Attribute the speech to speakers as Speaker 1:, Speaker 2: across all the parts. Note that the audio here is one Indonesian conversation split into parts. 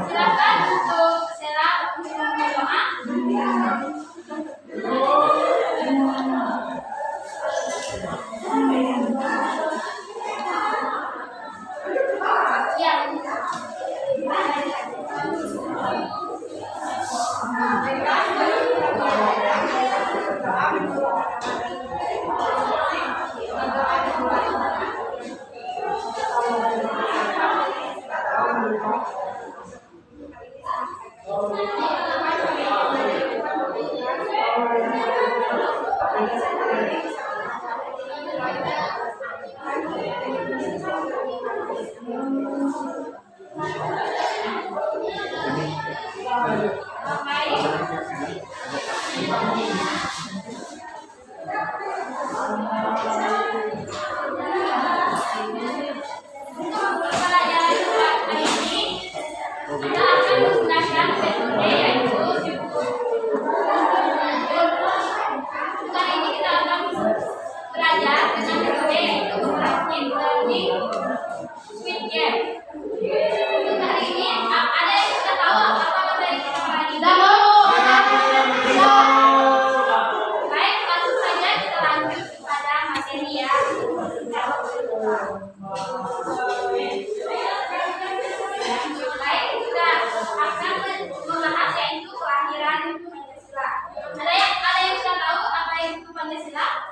Speaker 1: Silakan untuk Sela untuk berdoa.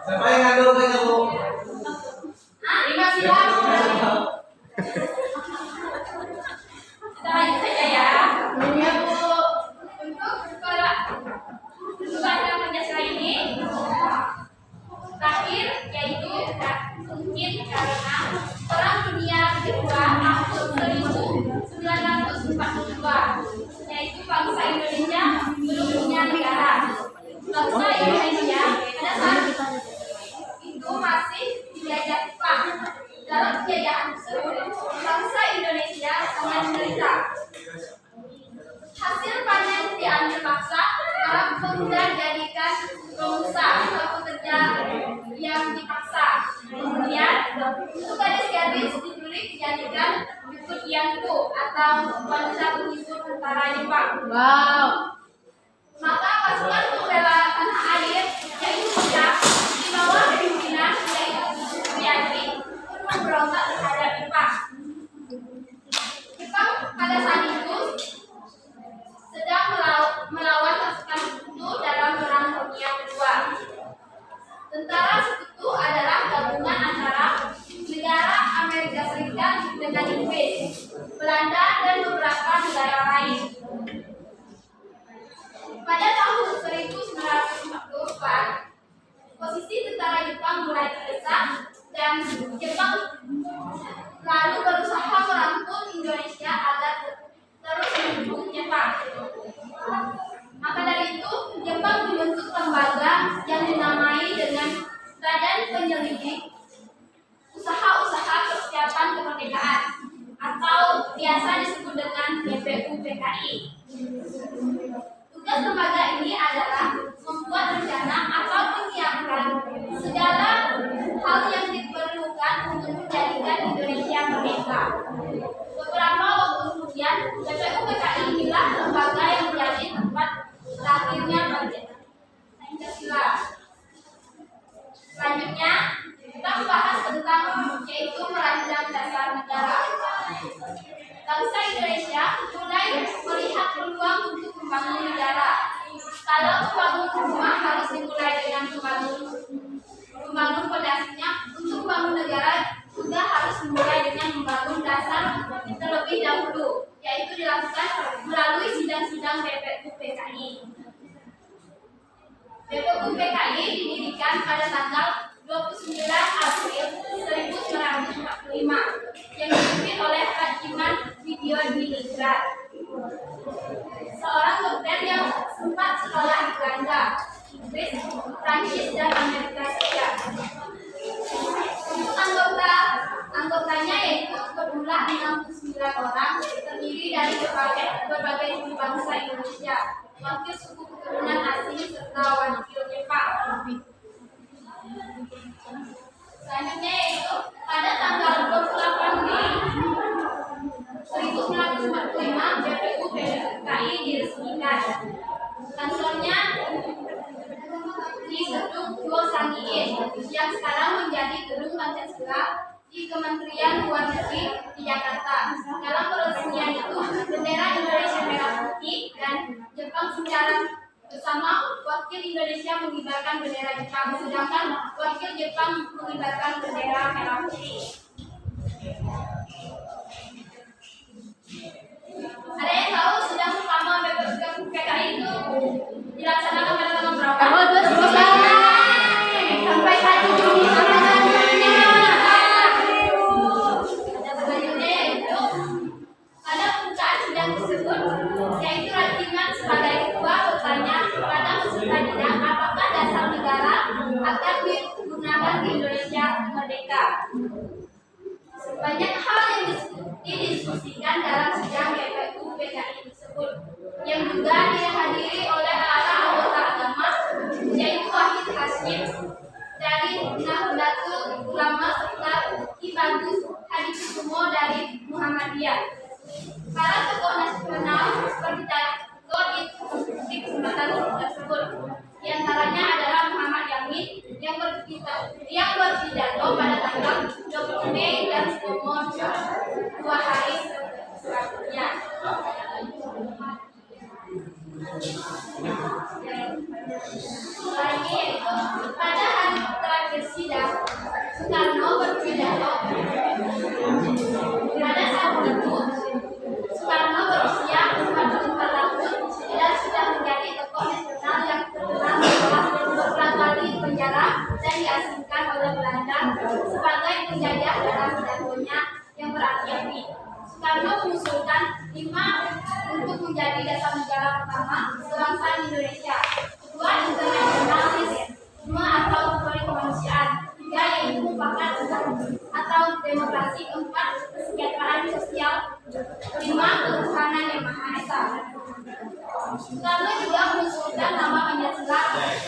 Speaker 2: Siapa yang ngandung kamu?
Speaker 1: Lima sila. Kita lanjut saja ya. Untuk pada Pancasila ini terakhir yaitu mungkin karena Perang Dunia Kedua tahun 1942, yaitu bangsa Indonesia belum punya negara. Bangsa Indonesia pada saat itu masih dijajah Jepang. Dalam penjajahan tersebut, bangsa Indonesia sangat menderita. Hasil panen diambil paksa, para pemuda dijadikan pengusaha atau pekerja yang dipaksa. Kemudian, untuk gadis-gadis diculik dijadikan ikut yanku atau wanita penghibur tentara Jepang.
Speaker 3: Wow.
Speaker 1: Maka pasukan pembela tanah air yaitu Siap di bawah pimpinan yaitu Suyati memberontak terhadap Jepang. Jepang pada saat itu sedang melawan pasukan Sekutu dalam Perang Dunia Kedua. Tentara Sekutu adalah gabungan antara negara Amerika Serikat dengan Inggris, Belanda dan beberapa negara lain. Pada tahun 1944, posisi tentara Jepang mulai terdesak dan Jepang lalu berusaha merangkul Indonesia agar terus mendukung Jepang. Maka dari itu, Jepang membentuk lembaga yang dinamai dengan Badan Penyelidik Usaha-usaha Persiapan Kemerdekaan atau biasa disebut dengan BPUPKI. Tugas lembaga ini adalah membuat rencana atau menyiapkan segala hal yang diperlukan untuk menjadikan Indonesia merdeka. Beberapa waktu kemudian, BPUPKI inilah lembaga yang menjadi tempat lahirnya Pancasila. Selanjutnya, kita membahas tentang yaitu merancang dasar negara. Bangsa Indonesia mulai melihat peluang untuk membangun negara. Kalau membangun rumah harus dimulai dengan membangun fondasinya. Untuk membangun negara juga harus dimulai dengan membangun dasar terlebih dahulu, yaitu dilakukan melalui sidang-sidang BPUPKI. BPUPKI didirikan pada tanggal 29 April 1945 yang dipimpin oleh Hajiman Widyo Diningrat, seorang dokter yang sempat sekolah di Belanda, Inggris, Prancis, dan Amerika Serikat. Untuk anggotanya yaitu berjumlah 69 orang, terdiri dari berbagai suku bangsa Indonesia, wakil suku keturunan asing serta wakil Jepang. Selanjutnya yaitu pada di Kementerian Luar Negeri di Jakarta. Dalam peresmian itu, bendera Indonesia merah putih dan Jepang secara bersama wakil Indonesia mengibarkan bendera Jepang, sedangkan wakil Jepang mengibarkan bendera merah putih. Ada yang tahu sidang pertama PKI itu dilaksanakan pada tanggal berapa? Sampai 1 Juni selanjutnya yaitu pada pembukaan sidang tersebut, yaitu Ratiman sebagai ketua bertanya kepada peserta sidang apakah dasar negara akan digunakan di Indonesia merdeka. Banyak hal yang didiskusikan dalam sidang GPU PKI tersebut, yang juga dihadiri oleh para anggota agama, yaitu Wahid Hasyim dari Nahdlatul Ulama serta Ki Bagus Hadikusumo dari Muhammadiyah. Para tokoh nasional seperti di kesempatan tersebut, di antaranya adalah Muhammad Yamin yang berpidato pada tanggal 20 Mei dan Sutomo 2 hari setelahnya. Lagi yaitu pada hari terakhir sidang, Soekarno berpidato. Pada saat itu, Soekarno berusia 44 tahun dan sudah menjadi tokoh nasional yang terkenal setelah beberapa kali penjara dan diasingkan oleh Belanda sebagai penjajah dalam pidatonya yang berapi-api. Soekarno mengusulkan 5 untuk menjadi dasar negara pertama sebangsa Indonesia, kedua internasionalis, 2 atau kemanusiaan, 3 yaitu mufakat atau demokrasi, 4 kesejahteraan sosial, 5 ketuhanan yang Maha Esa. Soekarno juga mengusulkan nama Pancasila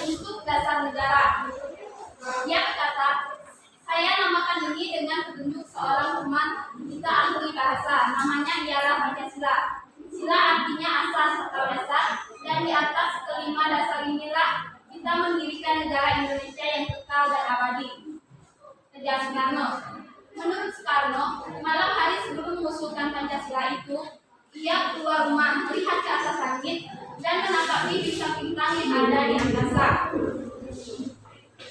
Speaker 1: untuk dasar negara. Dia berkata, saya namakan ini dengan petunjuk seorang teman kita ahli bahasa. Namanya ialah Pancasila. Sila artinya asas atau dasar, dan di atas kelima dasar inilah kita mendirikan negara Indonesia yang kekal dan abadi. Kejar Soekarno. Menurut Soekarno, malam hari sebelum mengusulkan Pancasila itu, ia keluar rumah melihat ke atas langit dan menanggapi bintang-bintang yang ada di angkasa.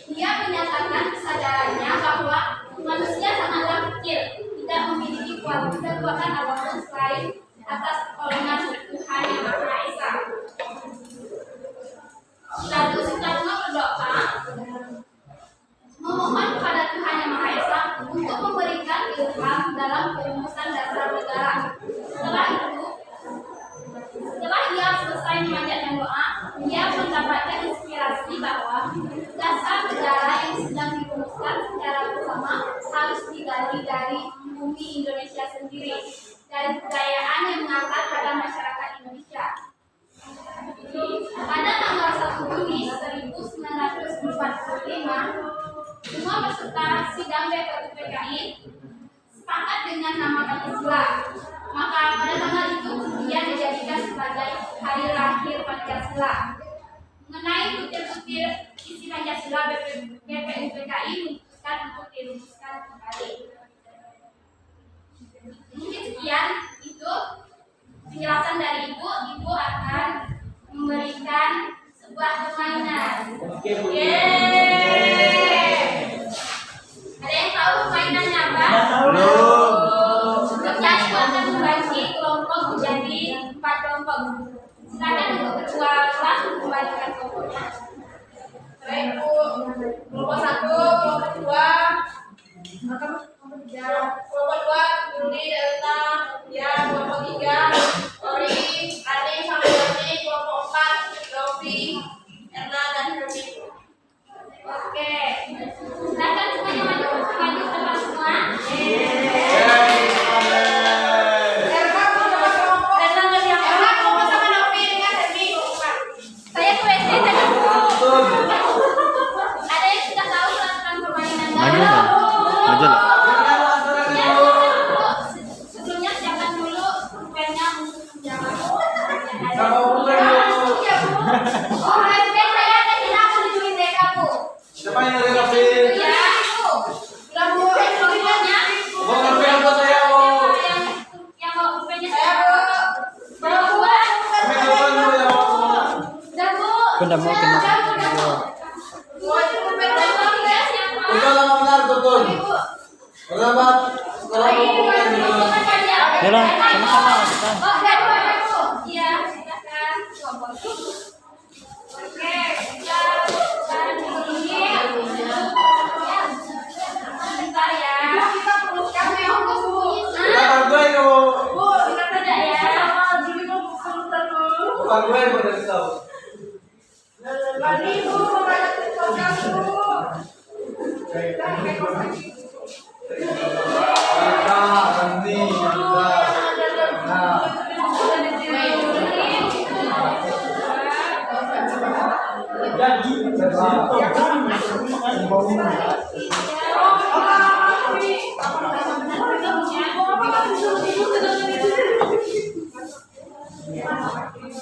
Speaker 1: Dia menyatakan kesadarannya bahwa manusia sangatlah kecil, tidak memiliki kekuatan apapun selain atas pertolongan Tuhan yang Maha Esa. Lalu Soekarno berdoa memohon kepada Tuhan yang Maha Esa untuk memberikan ilham dalam perumusan dasar negara. Setelah ia selesai memanjatkan doa, ia mendapatkan inspirasi bahwa dasar negara yang sedang dirumuskan secara bersama harus digali dari bumi Indonesia sendiri, dari kebudayaan yang mengakar pada masyarakat Indonesia. Pada tanggal 1 Juni 1945, semua peserta sidang BPU PKI sepakat dengan nama Pancasila. Maka pada tanggal itu kemudian dijadikan sebagai hari lahir Pancasila. Mengenai butir-butir isi Pancasila, BPU PKI memutuskan untuk dirumuskan kembali. Mungkin sekian itu penjelasan dari Ibu. Ibu akan memberikan sebuah permainan. Ada yang tahu permainannya apa? Untuk yang akan membagi kelompok menjadi 4 kelompok. Silakan untuk ketua kelas membagikan kelompoknya.
Speaker 2: Baik Bu, kelompok 1, kelompok 2, kelompok 2, Yudi, Delta, ya, kelompok 3, Tori, Ade, sama Dani, kelompok 4, Yofi, Erna, dan Hermi.
Speaker 1: Oke, silakan semuanya maju ke depan semua. Saya ke WC tadi. Ada yang sudah tahu peraturan permainan?
Speaker 3: Maju lah.
Speaker 1: Ya,
Speaker 3: Kuda mo kina.
Speaker 4: Ikaw lang ang benar, Tutun. Salamat. Salamat po kayo.
Speaker 3: Yala, sama-sama kita.
Speaker 1: Iya, silakan. Oke, dan ini sebentar ya.
Speaker 4: Bukan gue kamu.
Speaker 1: Ada ya.
Speaker 4: Bukan gue yang udah tahu.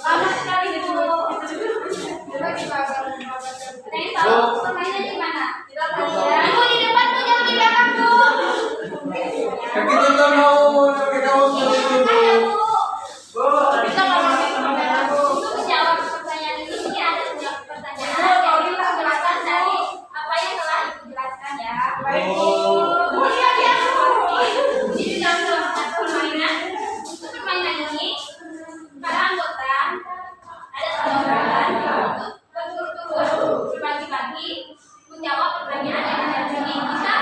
Speaker 1: Lama sekali itu. Nih, tahu permainannya di mana? Ibu di depan tuh, jangan di belakang tuh.
Speaker 4: Kaki Tutun mau pakai kaos seperti itu.
Speaker 1: Ayo, Bu. Kita kalau itu menjawab pertanyaan ini ada beberapa pertanyaan yang kita jelaskan dari apa yang telah Ibu jelaskan ya. Ini dalam satu permainan. Untuk permainan ini para anggota ada 3 orang untuk berturut-turut berbagi-bagi menjawab pertanyaan yang ada di sini. Jika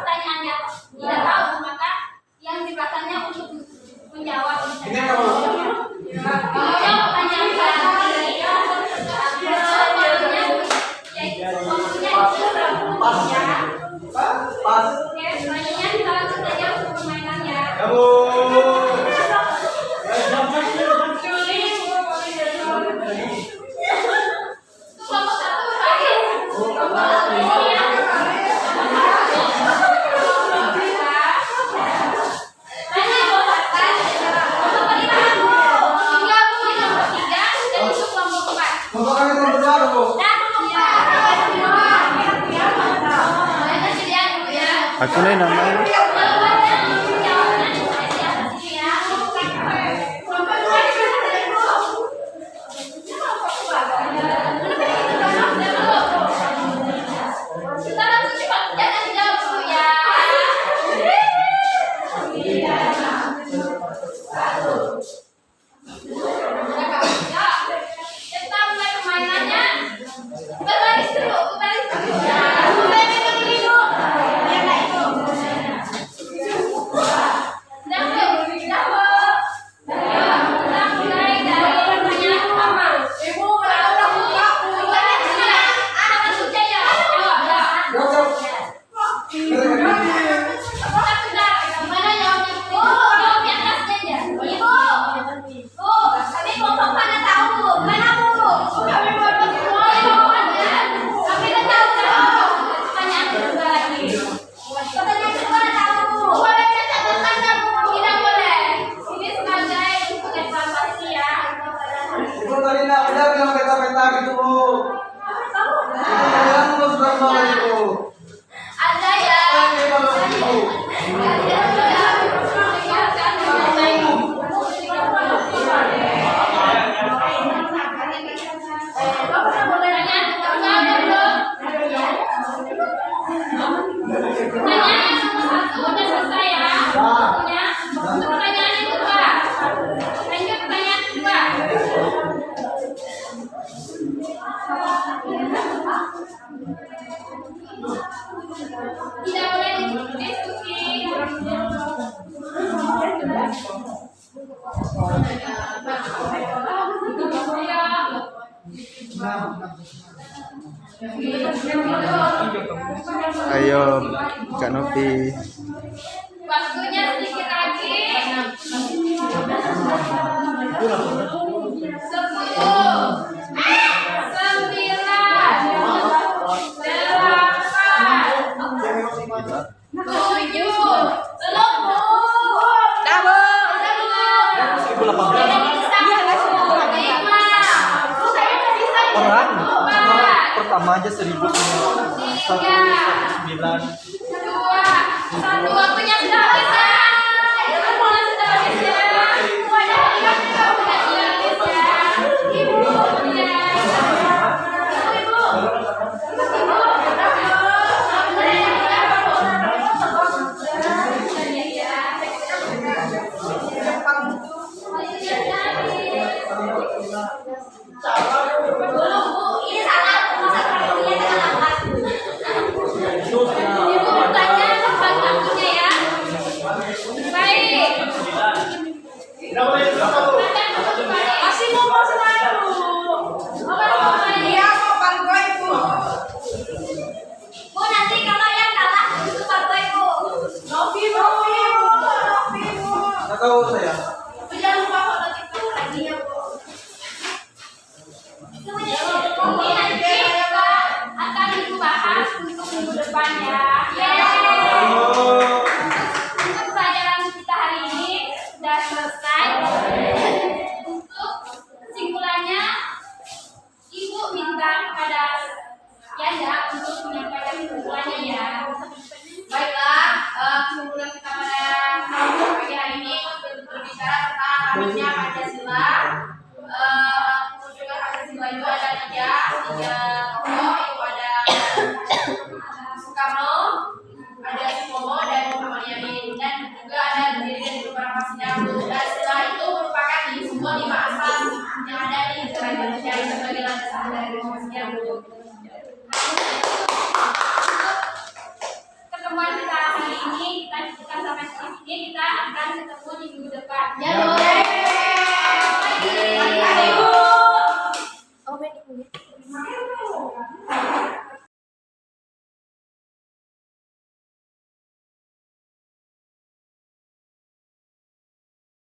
Speaker 1: pertanyaannya tidak tahu maka yang di belakangnya untuk menjawab.
Speaker 4: Ini apa, Bu?
Speaker 1: Kemudian pertanyaan terakhir yaitu waktunya
Speaker 4: Pas. Pas.
Speaker 1: Oke, selanjutnya kita lanjut saja untuk permainannya.
Speaker 4: Kamu.
Speaker 1: Untuk kelompok 1 Faris. Kelompok 2 Nia. Mana yang mau makan? Kelompok 5 hingga kelompok 3 dan untuk kelompok 4.
Speaker 4: Bapak kami berdua, Bu.
Speaker 1: Dan kelompok 4. Boleh kesediaan dulu ya.
Speaker 3: Aku na naman.
Speaker 1: Kita langsung cepat, jangan dijawab dulu ya. Kita mulai permainannya. Berbaris dulu, berbaris dulu. Mulai megang dulu. Ya, itu. Dahulu, dahulu. Kita mulai dari pertanyaan pertama. Ibu, ada masuk jaya. Mana jawabnya? Jawab yang atas saja. Ibu. Kami kelompok mana tahu, Bu? Mana, Bu? Kami kelompok semua ya. Kami kan tahu. Pertanyaan kedua lagi. Pertanyaan kedua tahu, Bu. Boleh catatan enggak, Bu? Tidak boleh. Ini sebagai untuk evaluasi ya.
Speaker 4: Ibu tadi nak ada bilang peta-peta gitu, Bu. Ibu bilang lu sudah mau, Ibu.
Speaker 1: Ada ya.
Speaker 4: Ini kalau Ibu.
Speaker 1: Pertanyaan nomor 1 udah selesai ya. Waktunya. Untuk pertanyaan yang kedua. Lanjut pertanyaan kedua. Tidak boleh diskusi.
Speaker 3: Ayo, Kak Novi.
Speaker 1: Waktunya sedikit lagi.
Speaker 4: 18. Orang pertama aja 1.900.
Speaker 1: Satu waktunya sudah habis ya. Semuanya sudah habis ya. Semuanya sudah habis ya. Ibu ya.
Speaker 2: namanya Pancasila. Kunjungan Pancasila itu ada tiga tokoh, itu ada Soekarno, ada Supomo, dan Muhammad Yamin, dan juga ada diri dari beberapa sidang. Pancasila itu merupakan sebuah 5 asas yang ada di negara Indonesia sebagai landasan dari demokrasi yang
Speaker 1: Pertemuan kita hari ini kita sampai sini, kita akan ketemu di minggu depan.
Speaker 2: Ya,